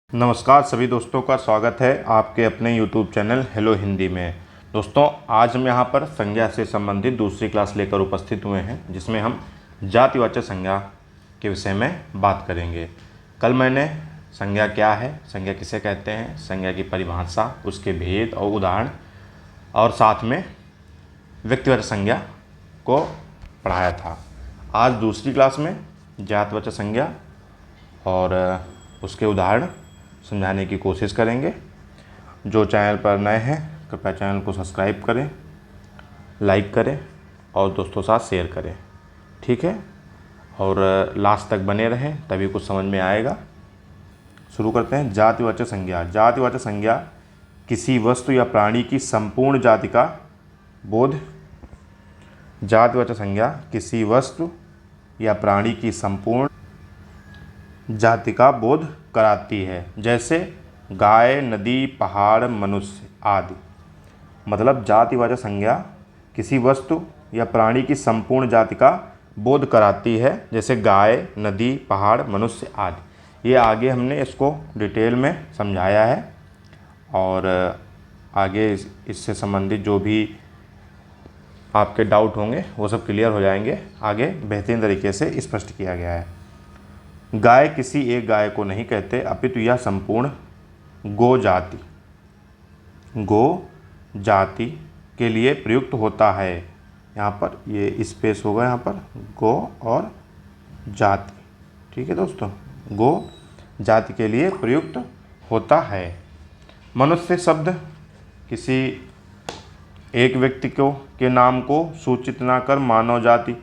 नमस्कार सभी दोस्तों का स्वागत है आपके अपने YouTube चैनल हेलो हिंदी में। दोस्तों आज हम यहाँ पर संज्ञा से संबंधित दूसरी क्लास लेकर उपस्थित हुए हैं, जिसमें हम जातिवाचक संज्ञा के विषय में बात करेंगे। कल मैंने संज्ञा क्या है, संज्ञा किसे कहते हैं, संज्ञा की परिभाषा, उसके भेद और उदाहरण और साथ में व्यक्तिवाचक संज्ञा को पढ़ाया था। आज दूसरी क्लास में जातिवाचक संज्ञा और उसके उदाहरण समझाने की कोशिश करेंगे। जो चैनल पर नए हैं कृपया चैनल को सब्सक्राइब करें, लाइक करें और दोस्तों के साथ शेयर करें, ठीक है। और लास्ट तक बने रहें तभी कुछ समझ में आएगा। शुरू करते हैं। जातिवाचक संज्ञा। जातिवाचक संज्ञा किसी वस्तु या प्राणी की संपूर्ण जाति का बोध। जातिवाचक संज्ञा किसी वस्तु या प्राणी की संपूर्ण जाति का बोध कराती है, जैसे गाय, नदी, पहाड़, मनुष्य आदि। मतलब जातिवाचक संज्ञा किसी वस्तु या प्राणी की संपूर्ण जाति का बोध कराती है, जैसे गाय, नदी, पहाड़, मनुष्य आदि। ये आगे हमने इसको डिटेल में समझाया है और आगे इससे संबंधित जो भी आपके डाउट होंगे वो सब क्लियर हो जाएंगे। आगे बेहतरीन तरीके से स्पष्ट किया गया है। गाय किसी एक गाय को नहीं कहते, अपितु यह संपूर्ण गो जाति के लिए प्रयुक्त होता है। यहाँ पर ये स्पेस होगा, यहाँ पर गो और जाति, ठीक है दोस्तों, गो जाति के लिए प्रयुक्त होता है। मनुष्य शब्द किसी एक व्यक्ति के नाम को सूचित न कर मानव जाति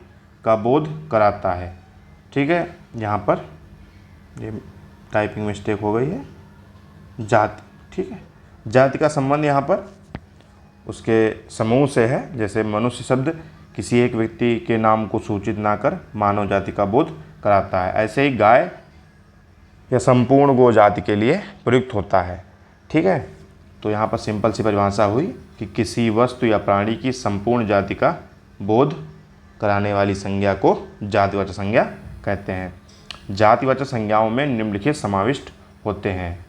का बोध कराता है, ठीक है। यहाँ पर ये टाइपिंग मिस्टेक हो गई है, जाति, ठीक है। जाति का संबंध यहाँ पर उसके समूह से है, जैसे मनुष्य शब्द किसी एक व्यक्ति के नाम को सूचित ना कर मानव जाति का बोध कराता है, ऐसे ही गाय या संपूर्ण गो जाति के लिए प्रयुक्त होता है, ठीक है। तो यहाँ पर सिंपल सी परिभाषा हुई कि किसी वस्तु या प्राणी की संपूर्ण जाति का बोध कराने वाली संज्ञा को जातिवाचक संज्ञा कहते हैं। जातिवाचक संज्ञाओं में निम्नलिखित समाविष्ट होते हैं।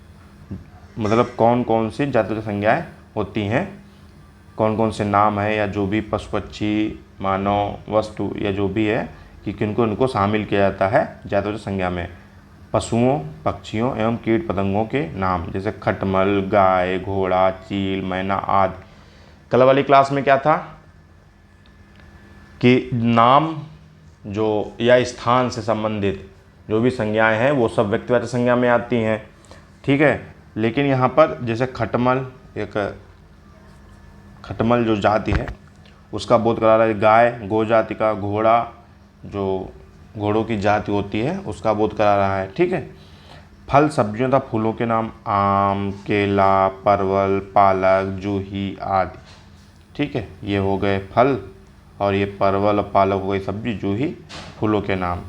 मतलब कौन कौन सी जातिवाचक संज्ञाएं होती हैं, कौन कौन से नाम है या जो भी पशु पक्षी, मानव, वस्तु या जो भी है कि किनको इनको शामिल किया जाता है जातिवाचक संज्ञा में। पशुओं, पक्षियों एवं कीट पतंगों के नाम, जैसे खटमल, गाय, घोड़ा, चील, मैना आदि। कल वाली क्लास में क्या था कि नाम जो या स्थान से संबंधित जो भी संज्ञाएं हैं वो सब व्यक्तिवाचक संज्ञा में आती हैं, ठीक है। लेकिन यहाँ पर जैसे खटमल जो जाति है उसका बोध करा रहा है, गाय गो जाति का, घोड़ा जो घोड़ों की जाति होती है उसका बोध करा रहा है, ठीक है। फल, सब्जियों तथा फूलों के नाम आम, केला, परवल, पालक, जूही आदि, ठीक है। ये हो गए फल और ये परवल और पालक हो गई सब्जी, जूही फूलों के नाम,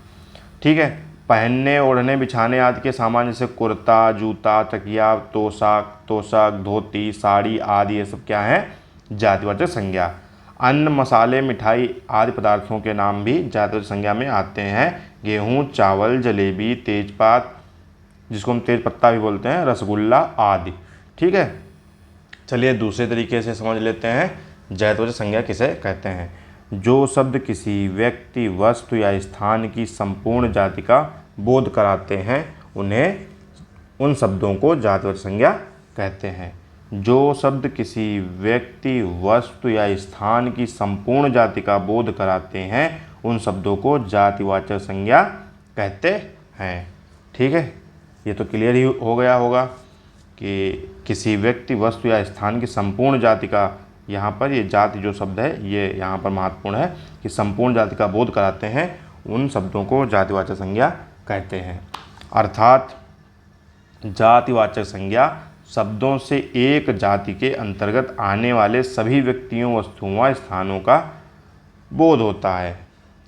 ठीक है। पहनने, ओढ़ने, बिछाने आदि के सामान, जैसे कुर्ता, जूता, तकिया, तोशक, धोती, साड़ी आदि, ये सब क्या है जातिवाचक संज्ञा। अन्न, मसाले, मिठाई आदि पदार्थों के नाम भी जातिवाचक संज्ञा में आते हैं। गेहूँ, चावल, जलेबी, तेजपात जिसको हम तेज पत्ता भी बोलते हैं, रसगुल्ला आदि, ठीक है। चलिए दूसरे तरीके से समझ लेते हैं जातिवाचक संज्ञा किसे कहते हैं। जो शब्द किसी व्यक्ति, वस्तु या स्थान की संपूर्ण जाति का बोध कराते हैं उन शब्दों को जातिवाचक संज्ञा कहते हैं। जो शब्द किसी व्यक्ति, वस्तु या स्थान की संपूर्ण जाति का बोध कराते हैं उन शब्दों को जातिवाचक संज्ञा कहते हैं, ठीक है। ये तो क्लियर ही हो गया होगा कि किसी व्यक्ति, वस्तु या स्थान की संपूर्ण जाति का, यहाँ पर ये जाति जो शब्द है ये यहाँ पर महत्वपूर्ण है कि संपूर्ण जाति का बोध कराते हैं उन शब्दों को जातिवाचक संज्ञा कहते हैं। अर्थात जातिवाचक संज्ञा शब्दों से एक जाति के अंतर्गत आने वाले सभी व्यक्तियों, वस्तुओं व स्थानों का बोध होता है।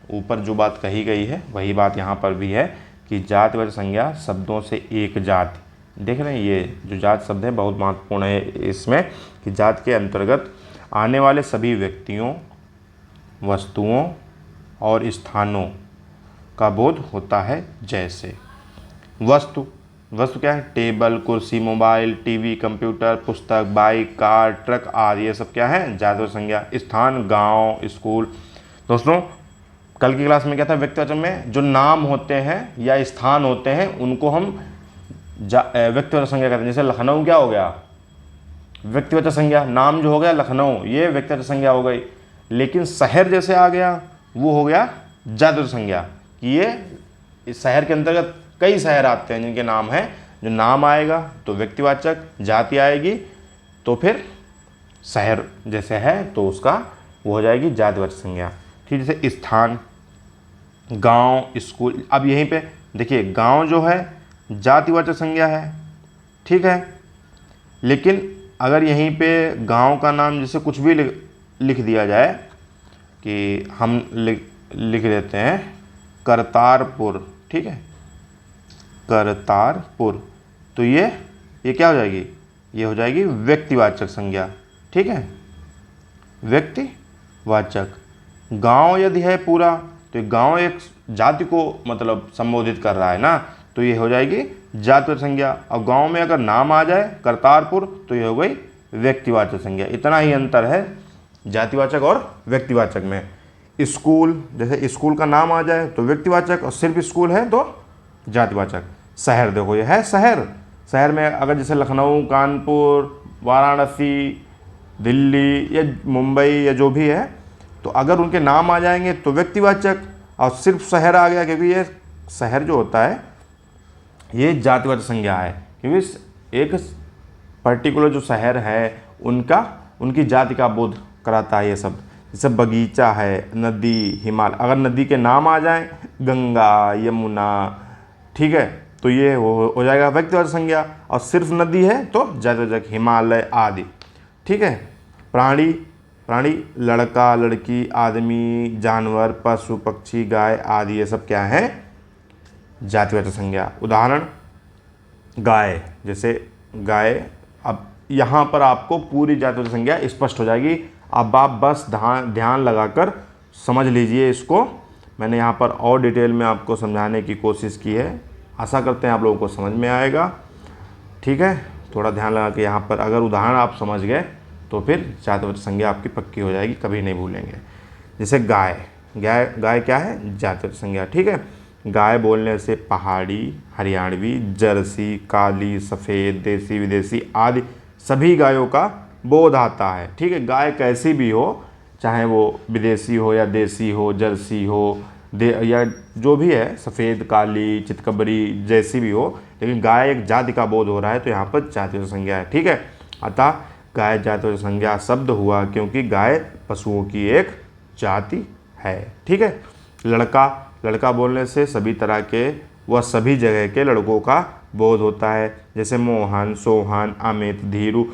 ऊपर जो बात कही गई है वही बात यहाँ पर भी है कि जातिवाचक संज्ञा शब्दों से एक जाति, देख रहे हैं ये जो जाति शब्द है बहुत महत्वपूर्ण है इसमें कि जाति के अंतर्गत आने वाले सभी व्यक्तियों, वस्तुओं और स्थानों का बोध होता है। जैसे वस्तु, वस्तु क्या है? टेबल, कुर्सी, मोबाइल, टीवी, कंप्यूटर, पुस्तक, बाइक, कार, ट्रक आदि, ये सब क्या है? जातिवाचक संज्ञा। स्थान, गांव, स्कूल। दोस्तों कल की क्लास में क्या था? व्यक्तिवाचक में जो नाम होते हैं या स्थान होते हैं उनको हम व्यक्तिवाचक संज्ञा कहते हैं। जैसे लखनऊ क्या हो गया? व्यक्तिवाचक संज्ञा। नाम जो हो गया लखनऊ, ये व्यक्तिवाचक संज्ञा हो गई। लेकिन शहर जैसे आ गया, वो हो गया जातिवाचक संज्ञा। कि ये इस शहर के अंतर्गत कई शहर आते हैं जिनके नाम हैं। जो नाम आएगा तो व्यक्तिवाचक, जाति आएगी तो फिर शहर जैसे है तो उसका वो हो जाएगी जातिवाचक संज्ञा। ठीक, जैसे स्थान, गांव, स्कूल। अब यहीं पे देखिए गांव जो है जातिवाचक संज्ञा है, ठीक है। लेकिन अगर यहीं पे गांव का नाम जैसे कुछ भी लिख दिया जाए, कि हम लिख देते हैं करतारपुर, ठीक है, करतारपुर, तो ये क्या हो जाएगी? ये हो जाएगी व्यक्तिवाचक संज्ञा, ठीक है, व्यक्तिवाचक। गांव यदि है पूरा तो गांव एक जाति को मतलब संबोधित कर रहा है ना, तो ये हो जाएगी जातिवाचक संज्ञा। और गांव में अगर नाम आ जाए करतारपुर तो ये हो गई व्यक्तिवाचक संज्ञा। इतना ही अंतर है जातिवाचक और व्यक्तिवाचक में। स्कूल, जैसे स्कूल का नाम आ जाए तो व्यक्तिवाचक, और सिर्फ स्कूल है तो जातिवाचक। शहर, देखो ये है शहर। शहर में अगर जैसे लखनऊ, कानपुर, वाराणसी, दिल्ली या मुंबई या जो भी है, तो अगर उनके नाम आ जाएंगे तो व्यक्तिवाचक, और सिर्फ शहर आ गया क्योंकि ये शहर जो होता है ये जातिवाचक संज्ञा है। क्योंकि एक पर्टिकुलर जो शहर है उनकी जाति का बोध कराता है ये सब। जैसे बगीचा है, नदी, हिमालय, अगर नदी के नाम आ जाए गंगा, यमुना, ठीक है, तो ये हो जाएगा व्यक्तिवाचक संज्ञा। और सिर्फ नदी है तो जातिवाचक, हिमालय आदि, ठीक है। प्राणी, लड़का, लड़की, आदमी, जानवर, पशु, पक्षी, गाय आदि, ये सब क्या है? जातिवाचक संज्ञा। उदाहरण गाय, जैसे गाय। अब यहाँ पर आपको पूरी जातिवाचक संज्ञा स्पष्ट हो जाएगी। अब आप बस ध्यान लगाकर समझ लीजिए इसको। मैंने यहाँ पर और डिटेल में आपको समझाने की कोशिश की है। आशा करते हैं आप लोगों को समझ में आएगा, ठीक है। थोड़ा ध्यान लगा के यहाँ पर अगर उदाहरण आप समझ गए तो फिर जातिवाचक संज्ञा आपकी पक्की हो जाएगी, कभी नहीं भूलेंगे। जैसे गाय क्या है? जातिवाचक संज्ञा, ठीक है। गाय बोलने से पहाड़ी, हरियाणवी, जर्सी, काली, सफ़ेद, देसी, विदेशी आदि सभी गायों का बोध आता है, ठीक है। गाय कैसी भी हो, चाहे वो विदेशी हो या देसी हो, जर्सी हो, या जो भी है, सफ़ेद, काली, चितकबरी, जैसी भी हो, लेकिन गाय एक जाति का बोध हो रहा है तो यहाँ पर जातिवाचक संज्ञा है, ठीक है। अतः गाय जातिवाचक संज्ञा शब्द हुआ क्योंकि गाय पशुओं की एक जाति है, ठीक है। लड़का बोलने से सभी तरह के व सभी जगह के लड़कों का बोध होता है। जैसे मोहन, सोहन, अमित, धीरू,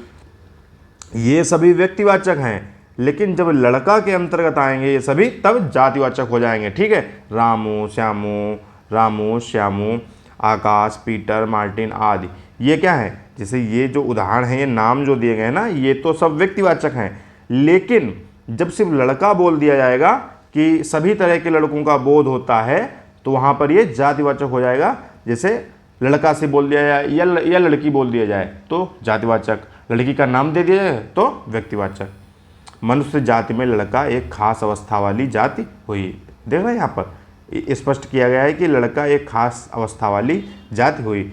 ये सभी व्यक्तिवाचक हैं। लेकिन जब लड़का के अंतर्गत आएंगे ये सभी तब जातिवाचक हो जाएंगे, ठीक है। रामू, श्यामू, आकाश, पीटर, मार्टिन आदि, ये क्या है? जैसे ये जो उदाहरण है, ये नाम जो दिए गए हैं ना, ये तो सब व्यक्तिवाचक हैं। लेकिन जब सिर्फ लड़का बोल दिया जाएगा कि सभी तरह के लड़कों का बोध होता है तो वहाँ पर ये जातिवाचक हो जाएगा। जैसे लड़का से बोल दिया जाए या लड़की बोल दिया जाए तो जातिवाचक, लड़की का नाम दे दिया जाए तो व्यक्तिवाचक। मनुष्य जाति में लड़का एक खास अवस्था वाली जाति हुई। देख रहे हैं यहाँ पर स्पष्ट किया गया है कि लड़का एक खास अवस्था वाली जाति हुई।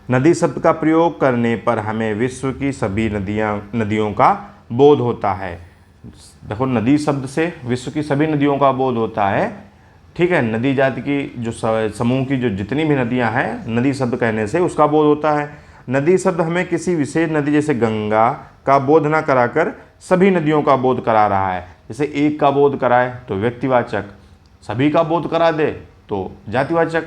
नदी शब्द का प्रयोग करने पर हमें विश्व की सभी नदियों का बोध होता है। देखो, नदी शब्द से विश्व की सभी नदियों का बोध होता है, ठीक है। नदी जाति की जो समूह की जो जितनी भी नदियां हैं, नदी शब्द कहने से उसका बोध होता है। नदी शब्द हमें किसी विशेष नदी जैसे गंगा का बोध न कराकर सभी नदियों का बोध करा रहा है। जैसे एक का बोध कराए तो व्यक्तिवाचक, सभी का बोध करा दे तो जातिवाचक।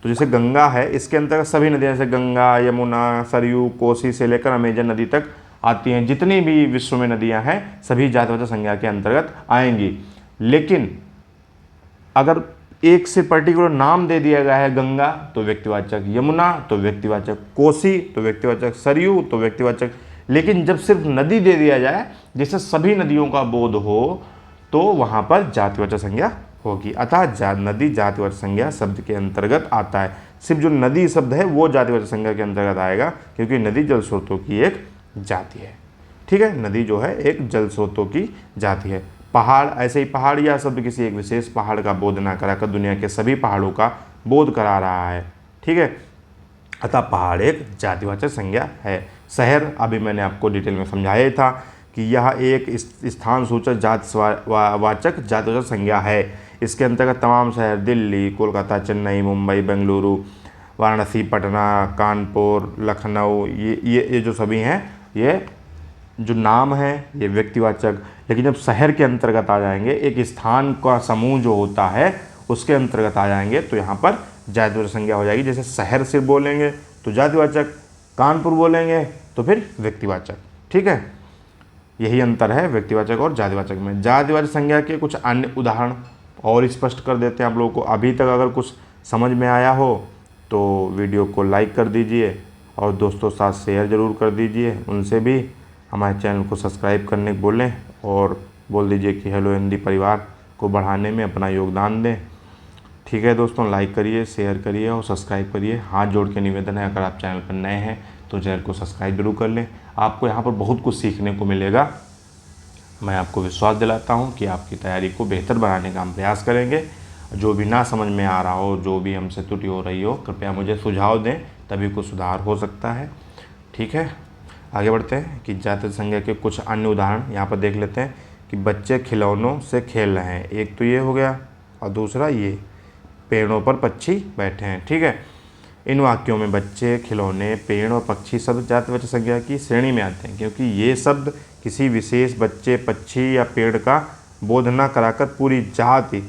तो जैसे गंगा है, इसके अंतर्गत सभी नदियाँ जैसे गंगा, यमुना, सरयू, कोसी से लेकर अमेजन नदी तक आती हैं। जितनी भी विश्व में नदियाँ हैं सभी जातिवाचक संज्ञा के अंतर्गत आएंगी। लेकिन अगर एक से पर्टिकुलर नाम दे दिया गया है, गंगा तो व्यक्तिवाचक, यमुना तो व्यक्तिवाचक, कोसी तो व्यक्तिवाचक, सरयू तो व्यक्तिवाचक। लेकिन जब सिर्फ नदी दे दिया जाए जिससे सभी नदियों का बोध हो तो वहाँ पर जातिवाचक संज्ञा होगी। अतः नदी जातिवाचक संज्ञा शब्द के अंतर्गत आता है। सिर्फ जो नदी शब्द है वो जातिवाचक संज्ञा के अंतर्गत आएगा, क्योंकि नदी जल स्रोतों की एक जाति है। ठीक है, नदी जो है एक जल स्रोतों की जाति है। पहाड़, ऐसे ही पहाड़ या शब्द किसी एक विशेष पहाड़ का बोध न कराकर दुनिया के सभी पहाड़ों का बोध करा रहा है। ठीक है, अतः पहाड़ एक जातिवाचक संज्ञा है। शहर, अभी मैंने आपको डिटेल में समझाया था कि यह एक स्थान सूचक वाचक जातिवाचक संज्ञा है। इसके अंतर्गत तमाम शहर दिल्ली, कोलकाता, चेन्नई, मुंबई, बेंगलुरु, वाराणसी, पटना, कानपुर, लखनऊ, ये जो सभी हैं, ये जो नाम है ये व्यक्तिवाचक। लेकिन जब शहर के अंतर्गत आ जाएंगे, एक स्थान का समूह जो होता है उसके अंतर्गत आ जाएंगे, तो यहाँ पर जातिवाचक संज्ञा हो जाएगी। जैसे शहर सिर्फ बोलेंगे तो जातिवाचक, कानपुर बोलेंगे तो फिर व्यक्तिवाचक। ठीक है, यही अंतर है व्यक्तिवाचक और जातिवाचक में। जातिवाचक संज्ञा के कुछ अन्य उदाहरण और स्पष्ट कर देते हैं आप लोगों को। अभी तक अगर कुछ समझ में आया हो तो वीडियो को लाइक कर दीजिए और दोस्तों साथ शेयर ज़रूर कर दीजिए। उनसे भी हमारे चैनल को सब्सक्राइब करने को बोलें और बोल दीजिए कि हेलो हिंदी परिवार को बढ़ाने में अपना योगदान दें। ठीक है दोस्तों, लाइक करिए, शेयर करिए और सब्सक्राइब करिए। हाथ जोड़ के निवेदन है, अगर आप चैनल पर नए हैं तो चैनल को सब्सक्राइब जरूर कर लें। आपको यहाँ पर बहुत कुछ सीखने को मिलेगा। मैं आपको विश्वास दिलाता हूँ कि आपकी तैयारी को बेहतर बनाने का हम प्रयास करेंगे। जो भी ना समझ में आ रहा हो, जो भी हमसे त्रुटि हो रही हो, कृपया मुझे सुझाव दें, तभी कुछ सुधार हो सकता है। ठीक है, आगे बढ़ते हैं कि जातिवाचक संज्ञा के कुछ अन्य उदाहरण यहाँ पर देख लेते हैं कि बच्चे खिलौनों से खेल रहे हैं। एक तो ये हो गया और दूसरा ये पेड़ों पर पक्षी बैठे हैं। ठीक है, इन वाक्यों में बच्चे, खिलौने, पेड़ और पक्षी शब्द जातिवाचक संज्ञा की श्रेणी में आते हैं, क्योंकि ये शब्द किसी विशेष बच्चे, पक्षी या पेड़ का बोध न कराकर पूरी जाति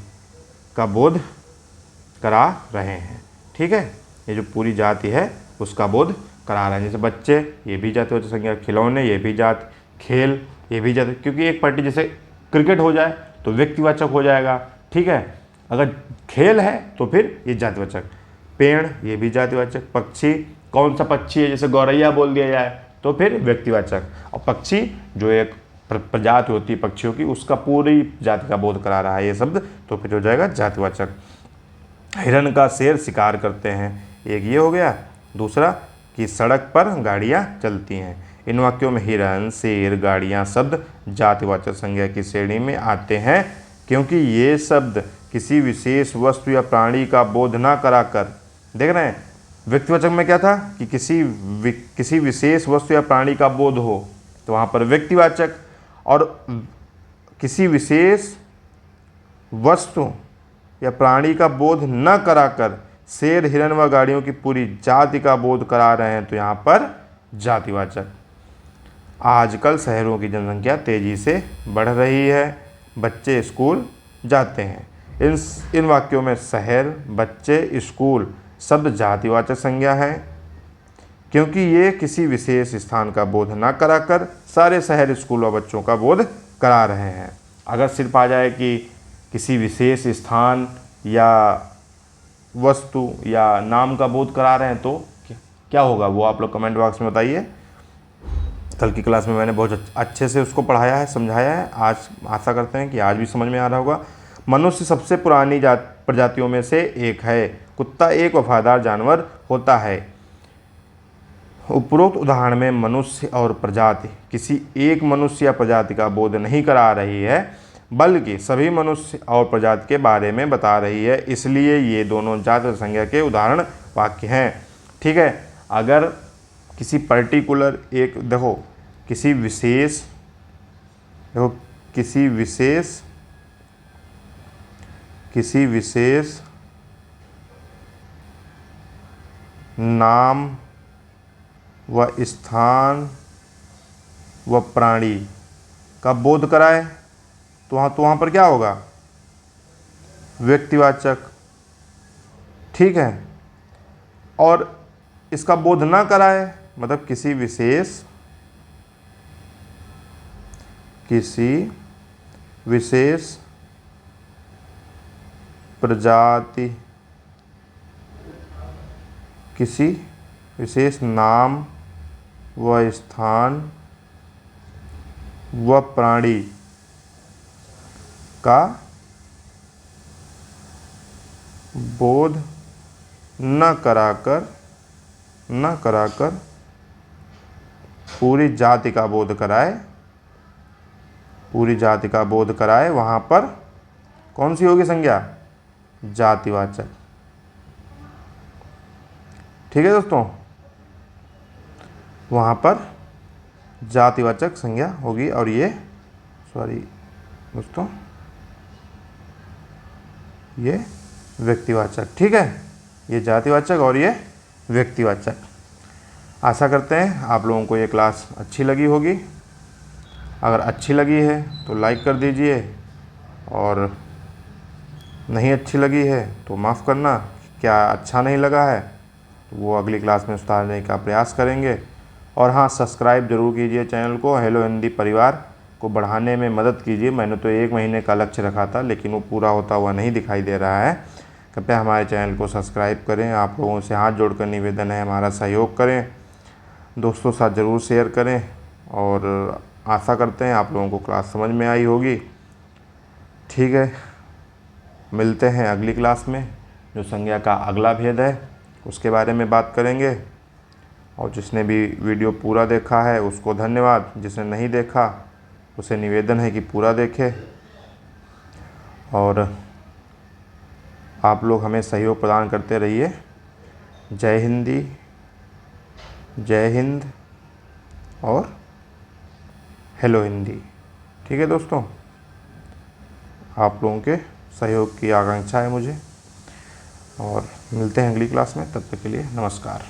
का बोध करा रहे हैं। ठीक है, ये जो पूरी जाति है उसका बोध करा रहे हैं। जैसे बच्चे, ये भी जातिवाचक संज्ञा, खिलौने ये भी जाति, खेल ये भी जाति, क्योंकि एक पार्टी जैसे क्रिकेट हो जाए तो व्यक्तिवाचक हो जाएगा। ठीक है, अगर खेल है तो फिर ये जातिवाचक। पेड़ ये भी जातिवाचक। पक्षी, कौन सा पक्षी है, जैसे गौरैया बोल दिया जाए तो फिर व्यक्तिवाचक। और पक्षी जो एक प्रजाति होती है पक्षियों की, उसका पूरी जाति का बोध करा रहा है ये शब्द, तो फिर हो जाएगा जातिवाचक। हिरन का शेर शिकार करते हैं, एक ये हो गया। दूसरा कि सड़क पर गाड़ियाँ चलती हैं। इन वाक्यों में हिरन, शेर, गाड़ियाँ शब्द जातिवाचक संज्ञा की श्रेणी में आते हैं, क्योंकि ये शब्द किसी विशेष वस्तु या प्राणी का बोध न कराकर, देख रहे हैं, व्यक्तिवाचक में क्या था कि किसी विशेष वस्तु या प्राणी का बोध हो, तो वहाँ पर व्यक्तिवाचक, और किसी विशेष वस्तु या प्राणी का बोध न कराकर शेर, हिरन व गाड़ियों की पूरी जाति का बोध करा रहे हैं, तो यहाँ पर जातिवाचक। आजकल शहरों की जनसंख्या तेजी से बढ़ रही है, बच्चे स्कूल जाते हैं। इन वाक्यों में शहर, बच्चे, स्कूल शब्द जातिवाचक संज्ञा है, क्योंकि ये किसी विशेष स्थान का बोध न कराकर सारे शहर, स्कूल व बच्चों का बोध करा रहे हैं। अगर सिर्फ आ जाए कि किसी विशेष स्थान या वस्तु या नाम का बोध करा रहे हैं तो क्या होगा, वो आप लोग कमेंट बॉक्स में बताइए। कल की क्लास में मैंने बहुत अच्छे से उसको पढ़ाया है, समझाया है। आज आशा करते हैं कि आज भी समझ में आ रहा होगा। मनुष्य सबसे पुरानी प्रजातियों में से एक है। कुत्ता एक वफादार जानवर होता है। उपरोक्त उदाहरण में मनुष्य और प्रजाति किसी एक मनुष्य या प्रजाति का बोध नहीं करा रही है, बल्कि सभी मनुष्य और प्रजाति के बारे में बता रही है। इसलिए ये दोनों जातिवाचक संज्ञा के उदाहरण वाक्य हैं। ठीक है, अगर किसी पर्टिकुलर एक देखो किसी विशेष नाम व स्थान व प्राणी का बोध कराए तो वहाँ पर क्या होगा, व्यक्तिवाचक। ठीक है, और इसका बोध ना कराए मतलब किसी विशेष प्रजाति, किसी विशेष नाम व स्थान व प्राणी का बोध न कराकर पूरी जाति का बोध कराए, वहाँ पर कौन सी होगी संज्ञा? जातिवाचक। ठीक है दोस्तों, वहाँ पर जातिवाचक संज्ञा होगी और ये दोस्तों ये व्यक्तिवाचक। ठीक है, ये जातिवाचक और ये व्यक्तिवाचक। आशा करते हैं आप लोगों को ये क्लास अच्छी लगी होगी। अगर अच्छी लगी है तो लाइक कर दीजिए, और नहीं अच्छी लगी है तो माफ़ करना। क्या अच्छा नहीं लगा है तो वो अगली क्लास में सुधारने का प्रयास करेंगे। और हाँ, सब्सक्राइब जरूर कीजिए चैनल को। हेलो हिंदी परिवार को बढ़ाने में मदद कीजिए। मैंने तो 1 महीने का लक्ष्य रखा था, लेकिन वो पूरा होता हुआ नहीं दिखाई दे रहा है। कृपया हमारे चैनल को सब्सक्राइब करें। आप लोगों से हाथ जोड़कर निवेदन है, हमारा सहयोग करें, दोस्तों साथ ज़रूर शेयर करें। और आशा करते हैं आप लोगों को क्लास समझ में आई होगी। ठीक है, मिलते हैं अगली क्लास में। जो संज्ञा का अगला भेद है उसके बारे में बात करेंगे। और जिसने भी वीडियो पूरा देखा है उसको धन्यवाद, जिसने नहीं देखा उसे निवेदन है कि पूरा देखे। और आप लोग हमें सहयोग प्रदान करते रहिए। जय हिंदी, जय हिंद और हेलो हिंदी। ठीक है दोस्तों, आप लोगों के सहयोग की आकांक्षा है मुझे। और मिलते हैं अगली क्लास में, तब तक के लिए नमस्कार।